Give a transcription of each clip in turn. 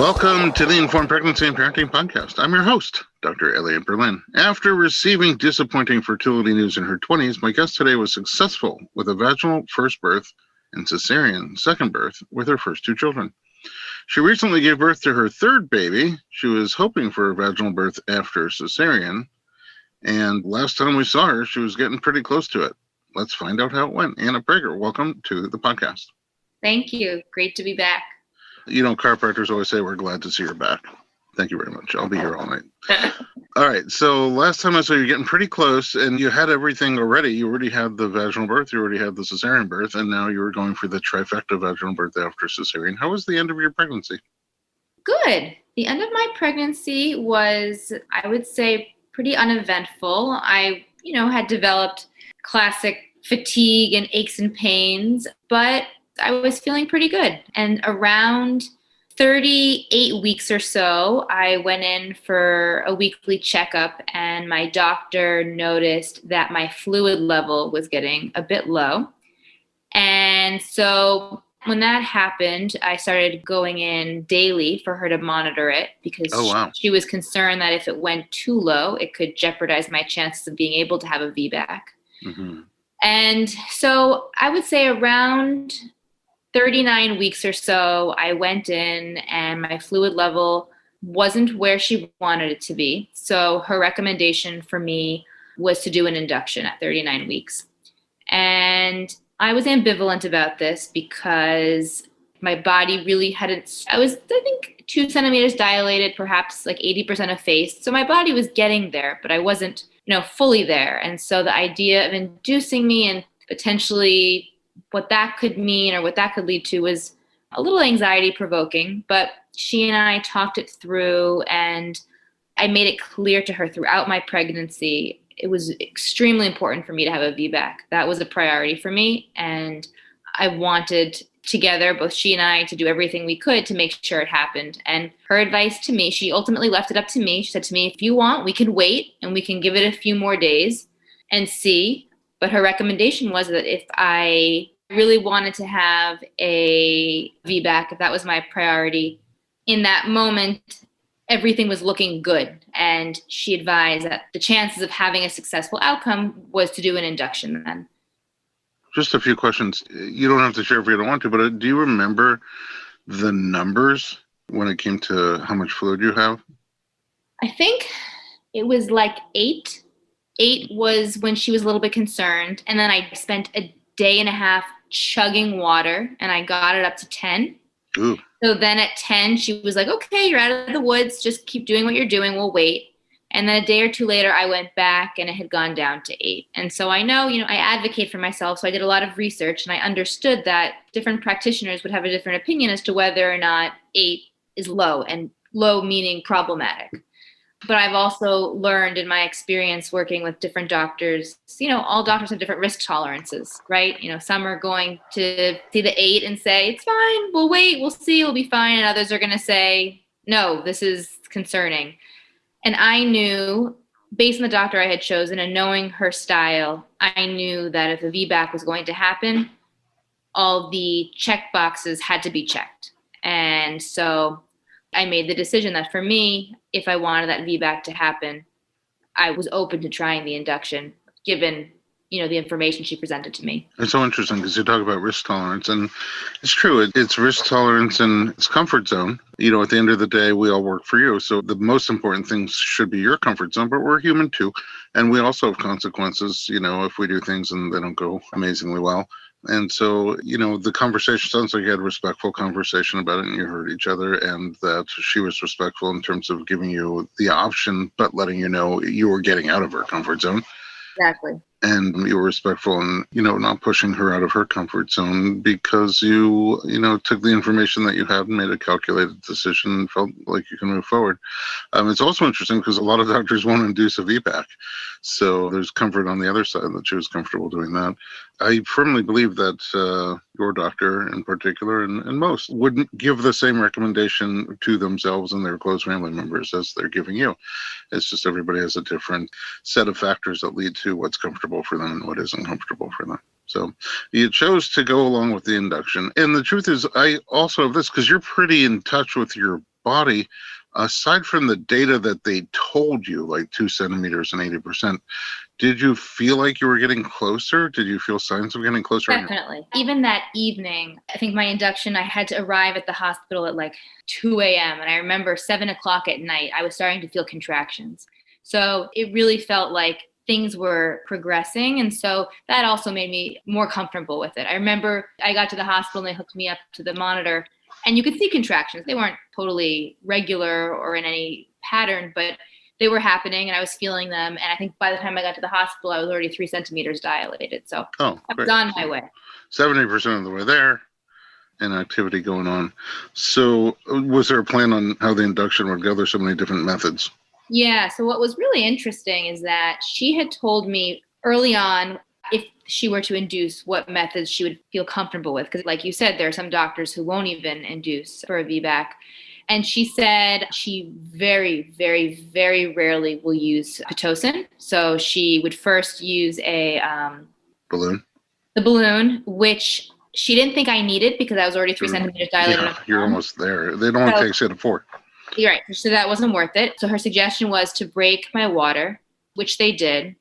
Welcome to the Informed Pregnancy and Parenting Podcast. I'm your host, Dr. Elliot Berlin. After receiving disappointing fertility news in her 20s, my guest today was successful with a vaginal first birth and cesarean second birth with her first two children. She recently gave birth to her third baby. She was hoping for a vaginal birth after cesarean, and last time we saw her, she was getting pretty close to it. Let's find out how it went. Anna Prager, welcome to the podcast. Thank you. Great to be back. You know, chiropractors always say we're glad to see her back. Thank you very much. I'll be here all night. All right. So last time I saw you getting pretty close and you had everything already. You already had the vaginal birth. You already had the cesarean birth. And now you were going for the trifecta vaginal birth after cesarean. How was the end of your pregnancy? Good. The end of my pregnancy was, I would say, pretty uneventful. I, had developed classic fatigue and aches and pains, but I was feeling pretty good. And around 38 weeks or so, I went in for a weekly checkup, and my doctor noticed that my fluid level was getting a bit low. And so when that happened, I started going in daily for her to monitor it because she was concerned that if it went too low, it could jeopardize my chances of being able to have a VBAC. Mm-hmm. And so I would say around 39 weeks or so, I went in and my fluid level wasn't where she wanted it to be. So her recommendation for me was to do an induction at 39 weeks. And I was ambivalent about this because my body really I was 2 centimeters dilated, perhaps like 80% effaced. So my body was getting there, but I wasn't, fully there. And so the idea of inducing me and potentially what that could mean or what that could lead to was a little anxiety provoking, but she and I talked it through and I made it clear to her throughout my pregnancy, it was extremely important for me to have a VBAC. That was a priority for me. And I wanted together, both she and I, to do everything we could to make sure it happened. And her advice to me, she ultimately left it up to me. She said to me, if you want, we can wait and we can give it a few more days and see. But her recommendation was that if I really wanted to have a VBAC, if that was my priority, in that moment, everything was looking good. And she advised that the chances of having a successful outcome was to do an induction then. Just a few questions. You don't have to share if you don't want to, but do you remember the numbers when it came to how much fluid you have? I think it was like 8. 8 was when she was a little bit concerned. And then I spent a day and a half chugging water and I got it up to 10. Ooh. So then at 10, she was like, okay, you're out of the woods. Just keep doing what you're doing. We'll wait. And then a day or two later, I went back and it had gone down to 8. And so I know, I advocate for myself. So I did a lot of research and I understood that different practitioners would have a different opinion as to whether or not 8 is low, and low meaning problematic. But I've also learned in my experience working with different doctors, all doctors have different risk tolerances, right? Some are going to see the 8 and say, it's fine, we'll wait, we'll see, it'll be fine. And others are going to say, no, this is concerning. And I knew, based on the doctor I had chosen and knowing her style, I knew that if a VBAC was going to happen, all the check boxes had to be checked. And so I made the decision that for me, if I wanted that VBAC to happen, I was open to trying the induction, given, the information she presented to me. It's so interesting because you talk about risk tolerance, and it's true. It's risk tolerance and it's comfort zone. At the end of the day, we all work for you. So the most important things should be your comfort zone, but we're human too. And we also have consequences, if we do things and they don't go amazingly well. And so, the conversation sounds like you had a respectful conversation about it and you heard each other, and that she was respectful in terms of giving you the option, but letting you know you were getting out of her comfort zone. Exactly. And you were respectful and, not pushing her out of her comfort zone because you took the information that you had and made a calculated decision and felt like you can move forward. It's also interesting because a lot of doctors won't induce a VBAC. So there's comfort on the other side that she was comfortable doing that. I firmly believe that your doctor in particular and most wouldn't give the same recommendation to themselves and their close family members as they're giving you. It's just everybody has a different set of factors that lead to what's comfortable for them and what isn't comfortable for them. So you chose to go along with the induction. And the truth is, I also have this, because you're pretty in touch with your body, aside from the data that they told you, like 2 centimeters and 80%, did you feel like you were getting closer? Did you feel signs of getting closer? Definitely. Even that evening, I think my induction, I had to arrive at the hospital at like 2 a.m. And I remember 7 o'clock at night, I was starting to feel contractions. So it really felt like things were progressing. And so that also made me more comfortable with it. I remember I got to the hospital and they hooked me up to the monitor and you could see contractions. They weren't totally regular or in any pattern, but they were happening and I was feeling them. And I think by the time I got to the hospital, I was already 3 centimeters dilated. So I was on my way. 70% of the way there and activity going on. So was there a plan on how the induction would go? There's so many different methods. Yeah. So what was really interesting is that she had told me early on if she were to induce, what methods she would feel comfortable with. Because like you said, there are some doctors who won't even induce for a VBAC. And she said she very, very, very rarely will use Pitocin. So she would first use a balloon. The balloon, which she didn't think I needed because I was already 3 centimeters dilated. Yeah, you're almost there. They don't want to take set of 4. You're right. So that wasn't worth it. So her suggestion was to break my water, which they did.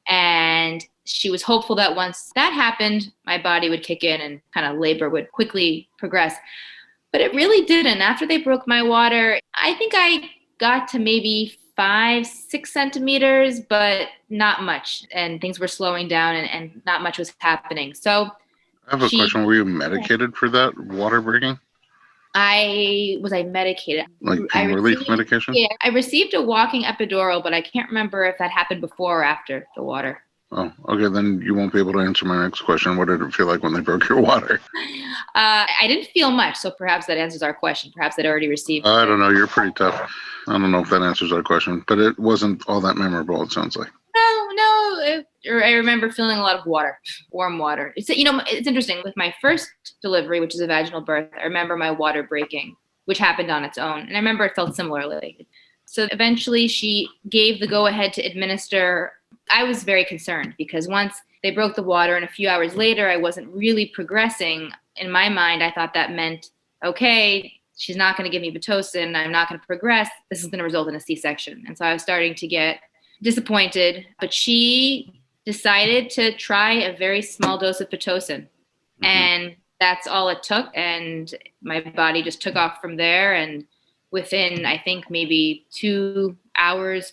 And she was hopeful that once that happened, my body would kick in and kind of labor would quickly progress. But it really didn't. After they broke my water, I think I got to maybe 5-6 centimeters, but not much. And things were slowing down and not much was happening. So I have a question. Were you medicated for that water breaking? Was I medicated? Like pain relief medication? Yeah, I received a walking epidural, but I can't remember if that happened before or after the water. Oh, okay. Then you won't be able to answer my next question. What did it feel like when they broke your water? I didn't feel much, so perhaps that answers our question. Perhaps I'd already received I don't know. You're pretty tough. I don't know if that answers our question, but it wasn't all that memorable, it sounds like. No. I remember feeling a lot of water, warm water. It's interesting. With my first delivery, which is a vaginal birth, I remember my water breaking, which happened on its own. And I remember it felt similarly. So eventually she gave the go-ahead to administer. I was very concerned because once they broke the water and a few hours later, I wasn't really progressing. In my mind, I thought that meant, okay, she's not going to give me Pitocin. I'm not going to progress. This is going to result in a C-section. And so I was starting to get disappointed, but she decided to try a very small dose of Pitocin. Mm-hmm. And that's all it took. And my body just took off from there. And within, I think, maybe 3 hours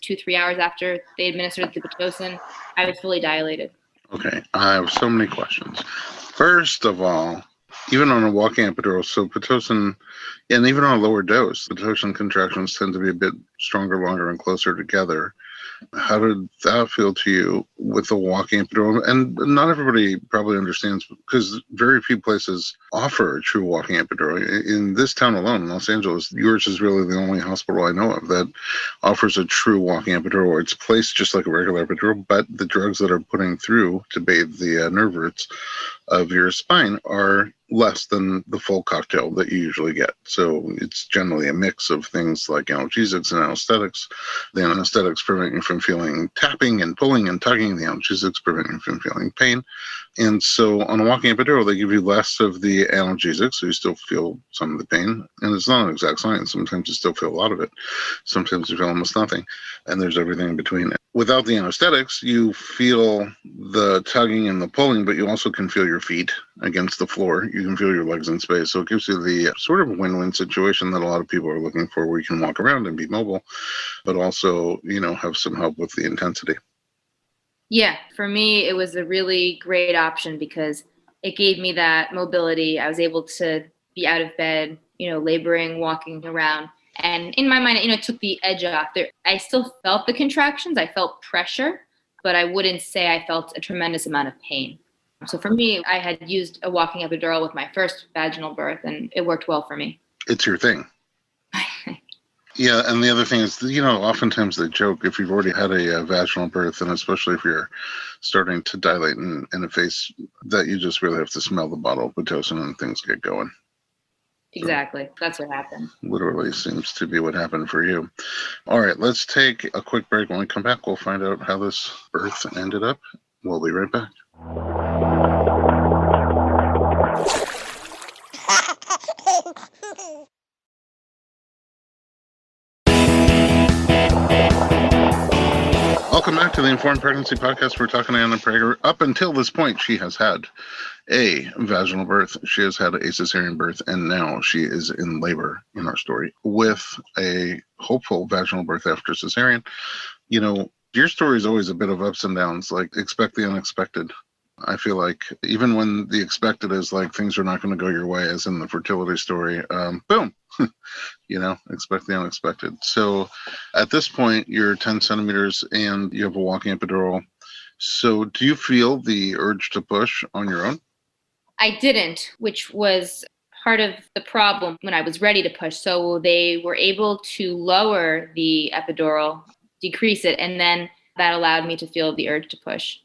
after they administered the Pitocin, I was fully dilated. Okay. I have so many questions. First of all, even on a walking epidural, so Pitocin, and even on a lower dose, Pitocin contractions tend to be a bit stronger, longer, and closer together. How did that feel to you with the walking epidural? And not everybody probably understands because very few places offer a true walking epidural. In this town alone, Los Angeles, yours is really the only hospital I know of that offers a true walking epidural. It's placed just like a regular epidural, but the drugs that are putting through to bathe the nerve roots of your spine are less than the full cocktail that you usually get. So it's generally a mix of things like analgesics and anesthetics. The anesthetics prevent you from feeling tapping and pulling and tugging. The analgesics prevent you from feeling pain. And so on a walking epidural, they give you less of the analgesics, so you still feel some of the pain. And it's not an exact science. Sometimes you still feel a lot of it. Sometimes you feel almost nothing. And there's everything in between. Without the anesthetics, you feel the tugging and the pulling, but you also can feel your feet against the floor. You can feel your legs in space. So it gives you the sort of win-win situation that a lot of people are looking for, where you can walk around and be mobile, but also, have some help with the intensity. Yeah, for me, it was a really great option because it gave me that mobility. I was able to be out of bed, laboring, walking around. And in my mind, it took the edge off. I still felt the contractions. I felt pressure, but I wouldn't say I felt a tremendous amount of pain. So for me, I had used a walking epidural with my first vaginal birth, and it worked well for me. It's your thing. Yeah, and the other thing is, oftentimes they joke if you've already had a vaginal birth, and especially if you're starting to dilate in a face, that you just really have to smell the bottle of Pitocin and things get going. Exactly. So, that's what happened. Literally seems to be what happened for you. All right, let's take a quick break. When we come back, we'll find out how this birth ended up. We'll be right back. Welcome back to the Informed Pregnancy Podcast. We're talking to Anna Prager. Up until this point, she has had a vaginal birth. She has had a cesarean birth, and now she is in labor in our story with a hopeful vaginal birth after cesarean. You know, your story is always a bit of ups and downs, like expect the unexpected. I feel like even when the expected is like things are not going to go your way, as in the fertility story, boom, expect the unexpected. So at this point, you're 10 centimeters and you have a walking epidural. So do you feel the urge to push on your own? I didn't, which was part of the problem when I was ready to push. So they were able to lower the epidural, decrease it, and then that allowed me to feel the urge to push.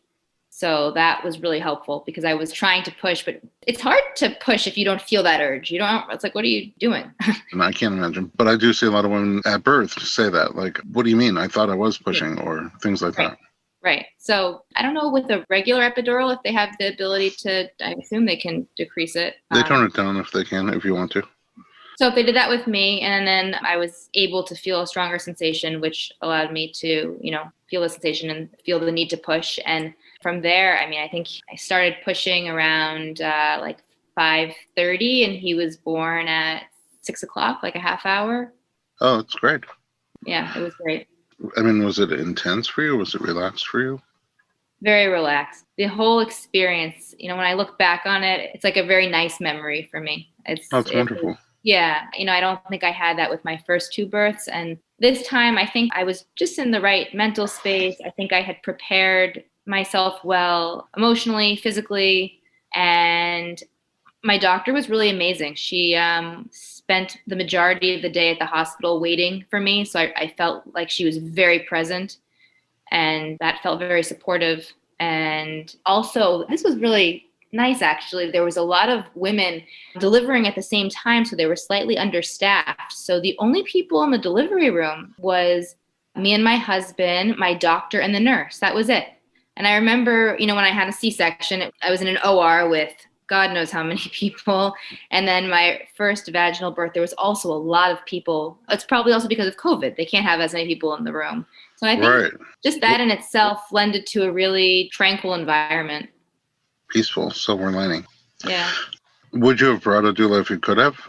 So that was really helpful because I was trying to push, but it's hard to push if you don't feel that urge. It's like, what are you doing? And I can't imagine, but I do see a lot of women at birth say that, like, what do you mean? I thought I was pushing, or things like that. Right. So I don't know with a regular epidural if they have the ability to, I assume they can decrease it. They tone it down if they can, if you want to. So if they did that with me, and then I was able to feel a stronger sensation, which allowed me to, feel the sensation and feel the need to push. And from there, I think I started pushing around like 5:30, and he was born at 6 o'clock, like a half hour. Oh, that's great. Yeah, it was great. Was it intense for you? Was it relaxed for you? Very relaxed. The whole experience, when I look back on it, it's like a very nice memory for me. It's wonderful. Yeah. I don't think I had that with my first two births. And this time, I think I was just in the right mental space. I think I had prepared myself well, emotionally, physically. And my doctor was really amazing. She spent the majority of the day at the hospital waiting for me. So I felt like she was very present, and that felt very supportive. And also, this was really nice, actually. There was a lot of women delivering at the same time, so they were slightly understaffed. So the only people in the delivery room was me and my husband, my doctor, and the nurse. That was it. And I remember, when I had a C-section, I was in an OR with God knows how many people. And then my first vaginal birth, there was also a lot of people. It's probably also because of COVID. They can't have as many people in the room. So I think just that in itself lended to a really tranquil environment. Peaceful, silver lining. Yeah. Would you have brought a doula if you could have?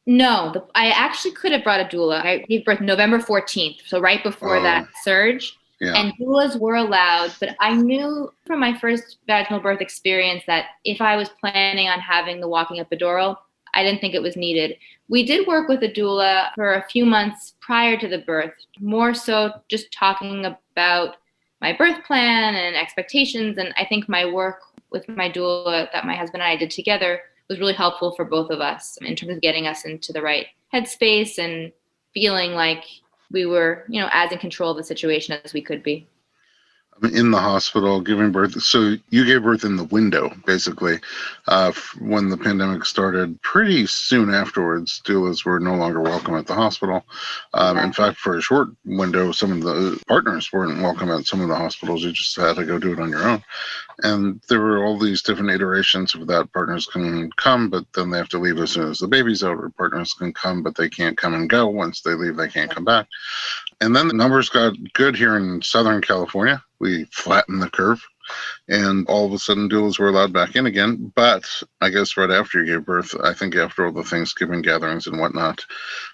No, I actually could have brought a doula. I gave birth November 14th, so right before that surge. Yeah. And doulas were allowed, but I knew from my first vaginal birth experience that if I was planning on having the walking epidural, I didn't think it was needed. We did work with a doula for a few months prior to the birth, more so just talking about my birth plan and expectations. And I think my work with my doula that my husband and I did together was really helpful for both of us in terms of getting us into the right headspace and feeling like we were, as in control of the situation as we could be. In the hospital, giving birth. So you gave birth in the window, basically, when the pandemic started. Pretty soon afterwards, doulas were no longer welcome at the hospital. In fact, for a short window, some of the partners weren't welcome at some of the hospitals. You just had to go do it on your own. And there were all these different iterations of that. Partners can come, but then they have to leave as soon as the baby's out, or partners can come, but they can't come and go. Once they leave, they can't come back. And then the numbers got good here in Southern California. We flattened the curve, and all of a sudden doulas were allowed back in again. But I guess right after you gave birth, I think after all the Thanksgiving gatherings and whatnot,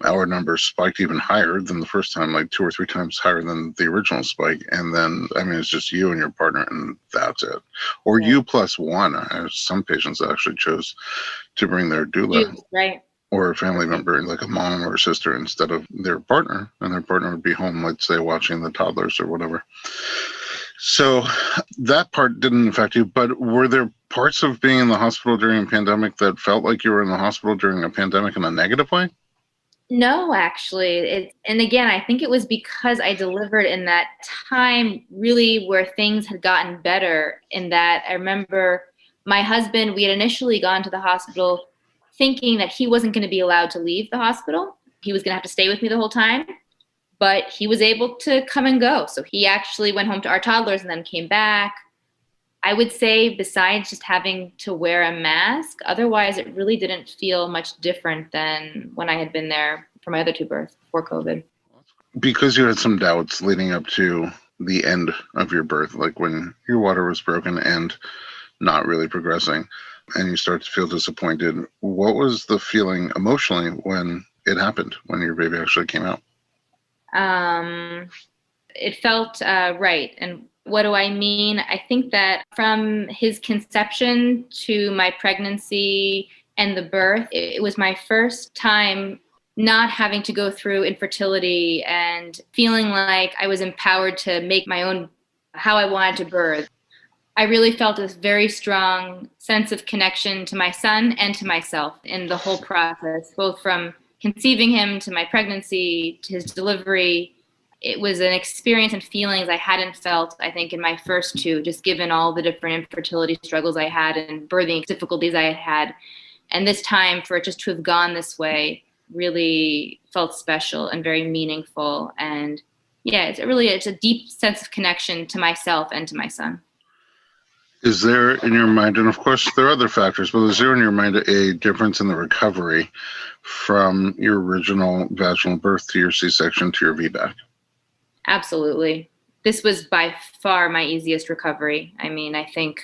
our numbers spiked even higher than the first time, like 2 or 3 times higher than the original spike. And then, it's just you and your partner, and that's it. Or you plus one. Some patients actually chose to bring their doula. Right. Or a family member, like a mom or a sister, instead of their partner, and their partner would be home, let's say, watching the toddlers or whatever. So that part didn't affect you, but were there parts of being in the hospital during a pandemic that felt like you were in the hospital during a pandemic in a negative way? No, actually. And again, I think it was because I delivered in that time really where things had gotten better, in that I remember my husband, we had initially gone to the hospital thinking that he wasn't going to be allowed to leave the hospital. He was going to have to stay with me the whole time, but he was able to come and go. So he actually went home to our toddlers and then came back. I would say besides just having to wear a mask, otherwise it really didn't feel much different than when I had been there for my other two births before COVID. Because you had some doubts leading up to the end of your birth, like when your water was broken and not really progressing, and you start to feel disappointed. What was the feeling emotionally when it happened, when your baby actually came out? It felt right. And what do I mean? I think that from his conception to my pregnancy and the birth, it was my first time not having to go through infertility and feeling like I was empowered to make my own how I wanted to birth. I really felt a very strong sense of connection to my son and to myself in the whole process, both from conceiving him to my pregnancy to his delivery. It was an experience and feelings I hadn't felt, I think, in my first two, just given all the different infertility struggles I had and birthing difficulties I had had. And this time, for it just to have gone this way, really felt special and very meaningful. And yeah, it's a deep sense of connection to myself and to my son. Is there in your mind, and of course there are other factors, but is there in your mind a difference in the recovery from your original vaginal birth to your C-section to your VBAC? Absolutely. This was by far my easiest recovery. I mean, I think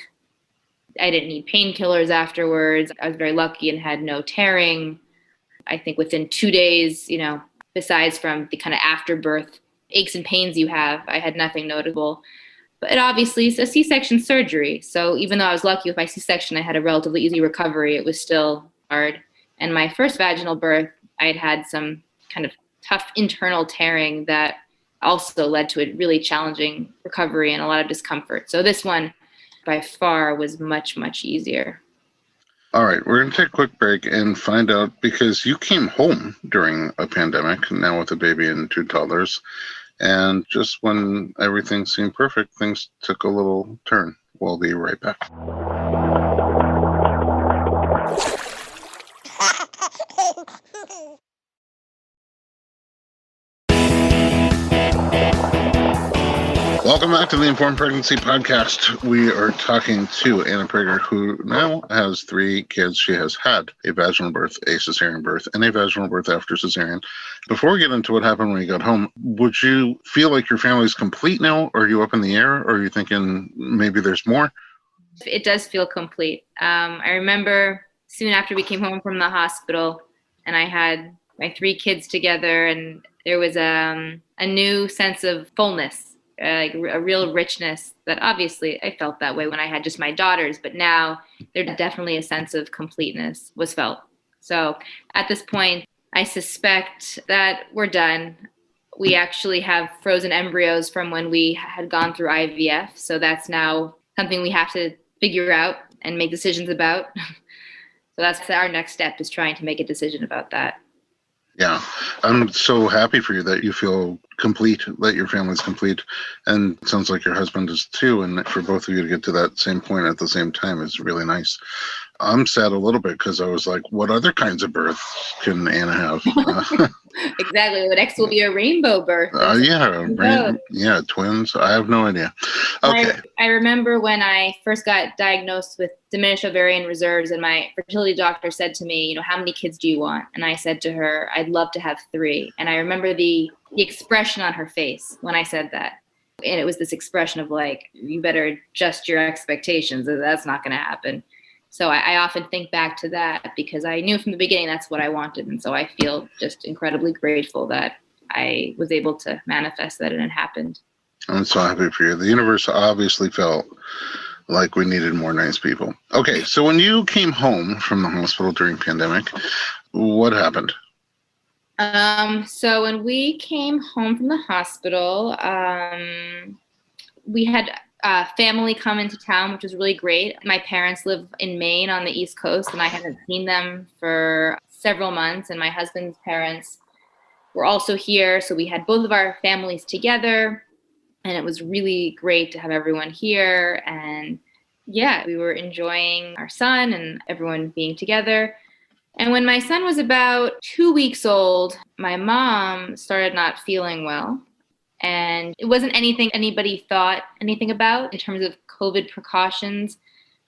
I didn't need painkillers afterwards. I was very lucky and had no tearing. I think within 2 days, besides from the kind of afterbirth aches and pains you have, I had nothing notable. But obviously, it's a C-section surgery. So even though I was lucky with my C-section, I had a relatively easy recovery. It was still hard. And my first vaginal birth, I had some kind of tough internal tearing that also led to a really challenging recovery and a lot of discomfort. So this one, by far, was much, much easier. All right, we're going to take a quick break and find out, because you came home during a pandemic, now with a baby and two toddlers. And just when everything seemed perfect, things took a little turn. We'll be right back. Welcome back to the Informed Pregnancy Podcast. We are talking to Anna Prager, who now has 3 kids. She has had a vaginal birth, a cesarean birth, and a vaginal birth after cesarean. Before we get into what happened when you got home, would you feel like your family's complete now? Or are you up in the air? Or are you thinking maybe there's more? It does feel complete. I remember soon after we came home from the hospital and I had my 3 kids together, and there was a new sense of fullness. Like a real richness that obviously I felt that way when I had just my daughters, but now there's definitely a sense of completeness was felt. So at this point, I suspect that we're done. We actually have frozen embryos from when we had gone through IVF. So that's now something we have to figure out and make decisions about. So that's our next step, is trying to make a decision about that. Yeah, I'm so happy for you that you feel complete, that your family's complete, and it sounds like your husband is too, and for both of you to get to that same point at the same time is really nice. I'm sad a little bit because I was like, what other kinds of births can Anna have? Exactly. The next will be a rainbow birth. Yeah, twins. I have no idea. Okay. I remember when I first got diagnosed with diminished ovarian reserves, and my fertility doctor said to me, how many kids do you want? And I said to her, I'd love to have 3. And I remember the expression on her face when I said that. And it was this expression of like, you better adjust your expectations. That's not going to happen. So I often think back to that because I knew from the beginning that's what I wanted. And so I feel just incredibly grateful that I was able to manifest that and it happened. I'm so happy for you. The universe obviously felt like we needed more nice people. Okay, so when you came home from the hospital during pandemic, what happened? So when we came home from the hospital, we had family come into town, which was really great. My parents live in Maine on the East Coast, and I hadn't seen them for several months. And my husband's parents were also here. So we had both of our families together, and it was really great to have everyone here. And yeah, we were enjoying our son and everyone being together. And when my son was about 2 weeks old, my mom started not feeling well. And it wasn't anything anybody thought anything about in terms of COVID precautions.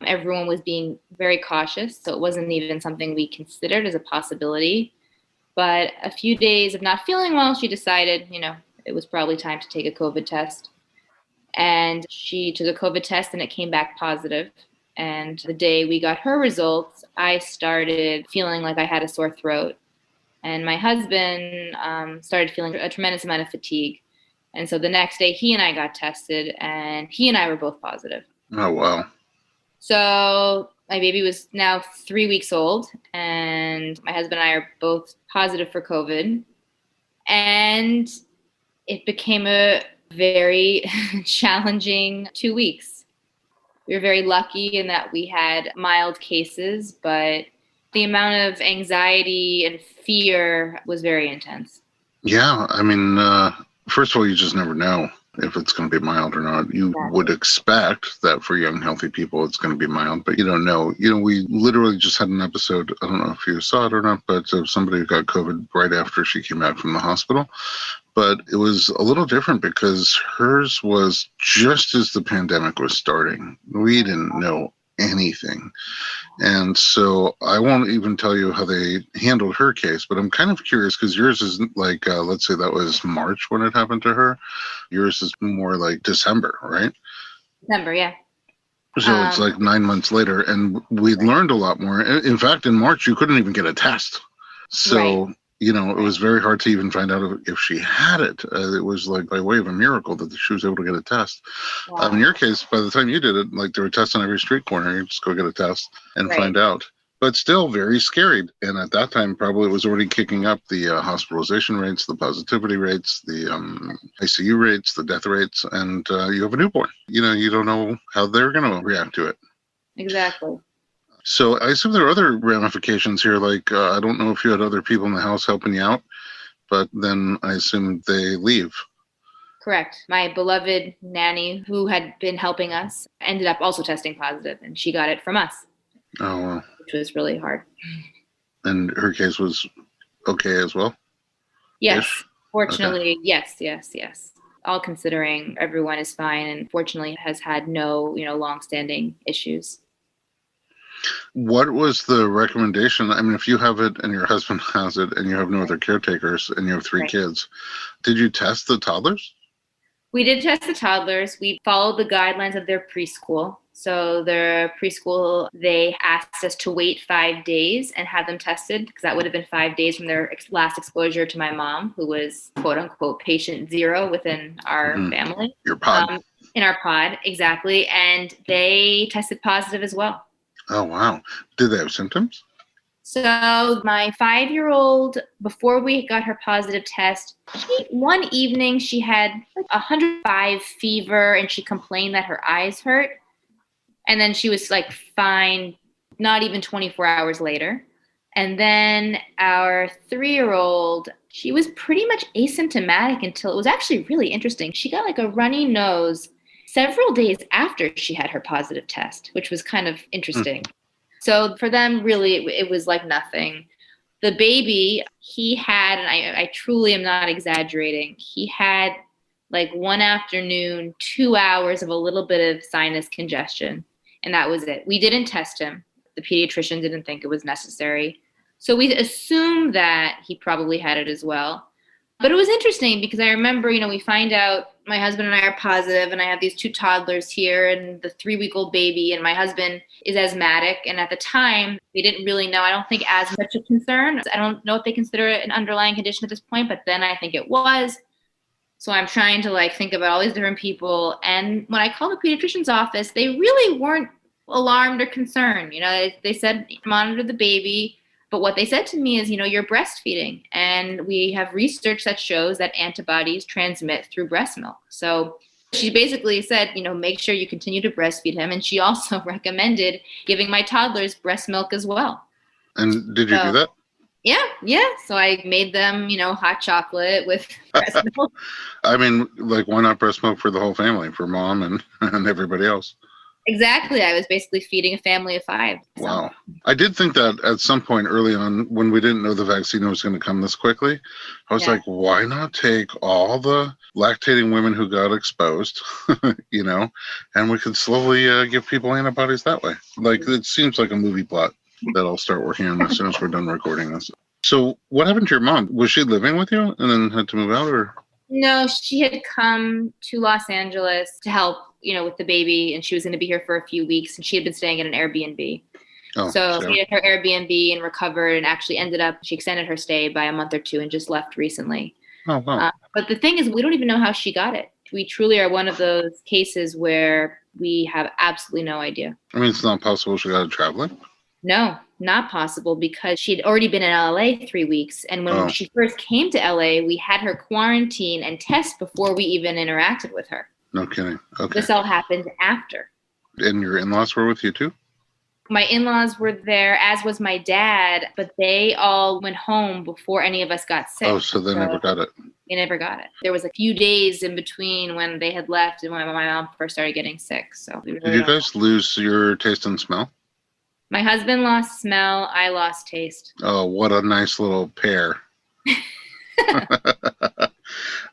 Everyone was being very cautious, so it wasn't even something we considered as a possibility. But a few days of not feeling well, she decided, it was probably time to take a COVID test. And she took a COVID test and it came back positive. And the day we got her results, I started feeling like I had a sore throat. And my husband started feeling a tremendous amount of fatigue. And so the next day, he and I got tested, and he and I were both positive. Oh, wow. So my baby was now 3 weeks old, and my husband and I are both positive for COVID. And it became a very challenging 2 weeks. We were very lucky in that we had mild cases, but the amount of anxiety and fear was very intense. Yeah, I mean, first of all, you just never know if it's going to be mild or not. You would expect that for young, healthy people, it's going to be mild, but you don't know. We literally just had an episode, I don't know if you saw it or not, but of somebody who got COVID right after she came back from the hospital. But it was a little different because hers was just as the pandemic was starting. We didn't know anything. And so I won't even tell you how they handled her case, but I'm kind of curious because yours is like, let's say that was March when it happened to her. Yours is more like December, right? December, yeah. So it's like 9 months later, and we learned a lot more. In fact, in March, you couldn't even get a test. So, it was very hard to even find out if she had it. It was like by way of a miracle that she was able to get a test. Wow. In your case, by the time you did it, like there were tests on every street corner. You just go get a test and find out. But still very scary. And at that time, probably it was already kicking up the hospitalization rates, the positivity rates, the ICU rates, the death rates. And you have a newborn. You don't know how they're going to react to it. Exactly. So I assume there are other ramifications here. Like, I don't know if you had other people in the house helping you out, but then I assume they leave. Correct. My beloved nanny who had been helping us ended up also testing positive, and she got it from us. Oh, wow. Which was really hard. And her case was okay as well? Yes. Fortunately, okay. Yes. All considering, everyone is fine and fortunately has had no, long-standing issues. What was the recommendation? I mean, if you have it and your husband has it and you have no other caretakers and you have 3 kids, did you test the toddlers? We did test the toddlers. We followed the guidelines of their preschool. So their preschool, they asked us to wait 5 days and have them tested because that would have been 5 days from their last exposure to my mom, who was quote unquote patient 0 within our family. Your pod. In our pod, exactly. And they tested positive as well. Oh, wow. Did they have symptoms? So my 5-year-old, before we got her positive test, one evening she had like 105 fever and she complained that her eyes hurt. And then she was like fine, not even 24 hours later. And then our 3-year-old, she was pretty much asymptomatic until it was actually really interesting. She got like a runny nose several days after she had her positive test, which was kind of interesting. So for them, really, it was like nothing. The baby, he had, and I truly am not exaggerating, he had like one afternoon, 2 hours of a little bit of sinus congestion, and that was it. We didn't test him. The pediatrician didn't think it was necessary. So we assumed that he probably had it as well. But it was interesting because I remember, we find out my husband and I are positive and I have these 2 toddlers here and the 3-week-old baby, and my husband is asthmatic. And at the time, we didn't really know. I don't think asthma is such a concern. I don't know if they consider it an underlying condition at this point, but then I think it was. So I'm trying to think about all these different people. And when I called the pediatrician's office, they really weren't alarmed or concerned. They said monitor the baby. But what they said to me is, you're breastfeeding, and we have research that shows that antibodies transmit through breast milk. So she basically said, make sure you continue to breastfeed him. And she also recommended giving my toddlers breast milk as well. And did you do that? Yeah. So I made them, hot chocolate with breast milk. I mean, why not breast milk for the whole family, for mom and everybody else? Exactly. I was basically feeding a family of 5. So. Wow. I did think that at some point early on, when we didn't know the vaccine was going to come this quickly, I was like, why not take all the lactating women who got exposed, and we could slowly give people antibodies that way. It seems like a movie plot that I'll start working on as soon as we're done recording this. So what happened to your mom? Was she living with you and then had to move out, or? No, she had come to Los Angeles to help, with the baby, and she was going to be here for a few weeks, and she had been staying at an Airbnb. Oh, So sure. she had her Airbnb and recovered, and actually she extended her stay by a month or two and just left recently. Oh, wow. But the thing is, we don't even know how she got it. We truly are one of those cases where we have absolutely no idea. I mean, it's not possible she got it traveling? No, not possible, because she'd already been in LA 3 weeks. And when she first came to LA, we had her quarantine and test before we even interacted with her. No kidding. Okay. This all happened after. And your in-laws were with you too? My in-laws were there, as was my dad, but they all went home before any of us got sick. Oh, so they never got it. They never got it. There was a few days in between when they had left and when my mom first started getting sick. So Did you guys lose your taste and smell? My husband lost smell. I lost taste. Oh, what a nice little pair.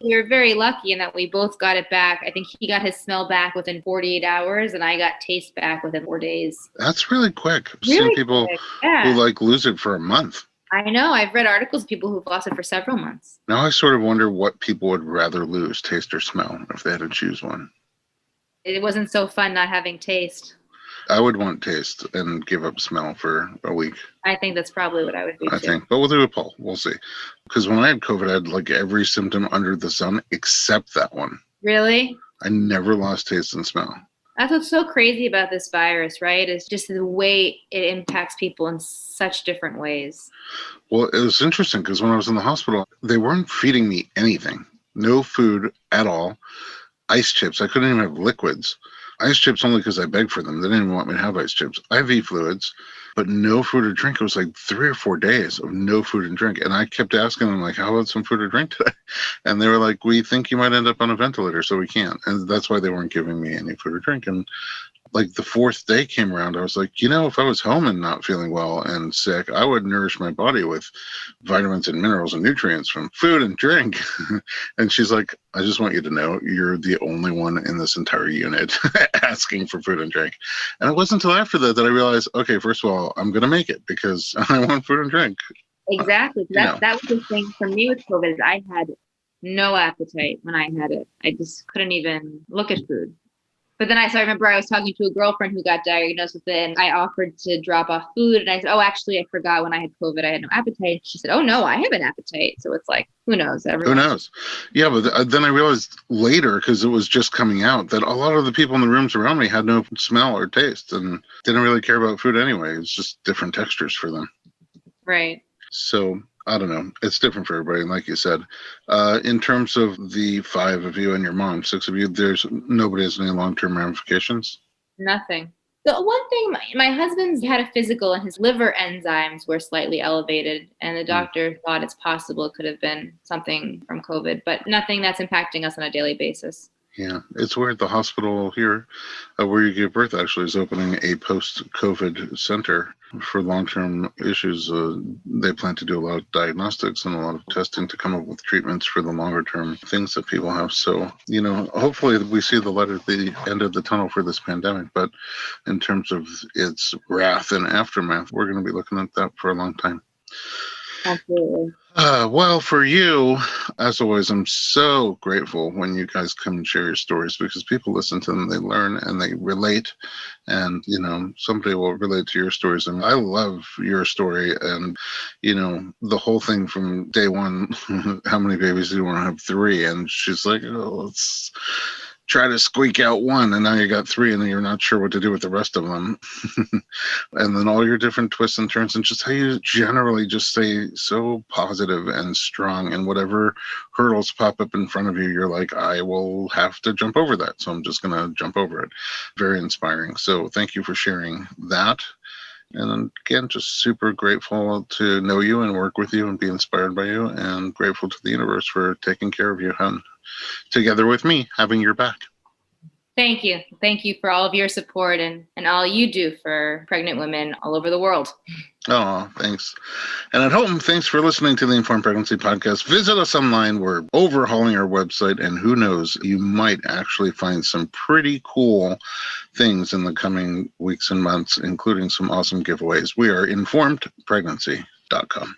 We were very lucky in that we both got it back. I think he got his smell back within 48 hours and I got taste back within 4 days. That's really quick. I've really seen people who lose it for a month. I know. I've read articles of people who've lost it for several months. Now I sort of wonder what people would rather lose, taste or smell, if they had to choose one. It wasn't so fun not having taste. I would want taste and give up smell for a week. I think that's probably what I would do too. I think. But we'll do a poll. We'll see. Because when I had COVID, I had every symptom under the sun except that one. Really? I never lost taste and smell. That's what's so crazy about this virus, right? Is just the way it impacts people in such different ways. Well, it was interesting because when I was in the hospital, they weren't feeding me anything. No food at all. Ice chips. I couldn't even have liquids. Ice chips only because I begged for them. They didn't even want me to have ice chips. IV fluids, but no food or drink. It was 3 or 4 days of no food and drink. And I kept asking them, how about some food or drink today? And they were like, we think you might end up on a ventilator, so we can't. And that's why they weren't giving me any food or drink. And the 4th day came around, I was like, if I was home and not feeling well and sick, I would nourish my body with vitamins and minerals and nutrients from food and drink. And she's like, I just want you to know you're the only one in this entire unit asking for food and drink. And it wasn't until after that I realized, okay, first of all, I'm going to make it because I want food and drink. Exactly. That was the thing for me with COVID. I had no appetite when I had it. I just couldn't even look at food. But then I remember I was talking to a girlfriend who got diagnosed with it, and I offered to drop off food. And I said, oh, actually, I forgot when I had COVID, I had no appetite. She said, oh, no, I have an appetite. So it's who knows? Who knows? Yeah, but then I realized later, because it was just coming out, that a lot of the people in the rooms around me had no smell or taste and didn't really care about food anyway. It's just different textures for them. Right. So I don't know. It's different for everybody. And like you said, in terms of the 5 of you and your mom, 6 of you, nobody has any long-term ramifications? Nothing. The one thing, my husband's had a physical and his liver enzymes were slightly elevated. And the doctor thought it's possible it could have been something from COVID, but nothing that's impacting us on a daily basis. Yeah, it's weird. The hospital here where you gave birth actually is opening a post-COVID center for long-term issues. They plan to do a lot of diagnostics and a lot of testing to come up with treatments for the longer-term things that people have. So, hopefully we see the light at the end of the tunnel for this pandemic. But in terms of its wrath and aftermath, we're going to be looking at that for a long time. Absolutely. Well, for you, as always, I'm so grateful when you guys come and share your stories because people listen to them, they learn, and they relate. And, somebody will relate to your stories. And I love your story. And, the whole thing from day one, how many babies do you want to have? 3? And she's like, oh, let's try to squeak out 1, and now you got 3 and you're not sure what to do with the rest of them. And then all your different twists and turns and just how you generally just stay so positive and strong, and whatever hurdles pop up in front of you, you're like, I will have to jump over that, so I'm just going to jump over it. Very inspiring. So thank you for sharing that. And again, just super grateful to know you and work with you and be inspired by you, and grateful to the universe for taking care of you and together with me having your back. Thank you. Thank you for all of your support and all you do for pregnant women all over the world. Oh, thanks. And at home, thanks for listening to the Informed Pregnancy Podcast. Visit us online. We're overhauling our website, and who knows, you might actually find some pretty cool things in the coming weeks and months, including some awesome giveaways. We are informedpregnancy.com.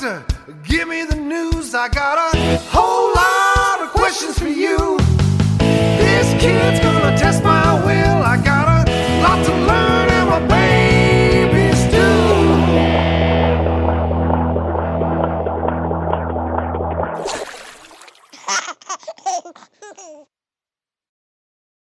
doctor, give me the news. I got a whole lot of questions for you. This kid's gonna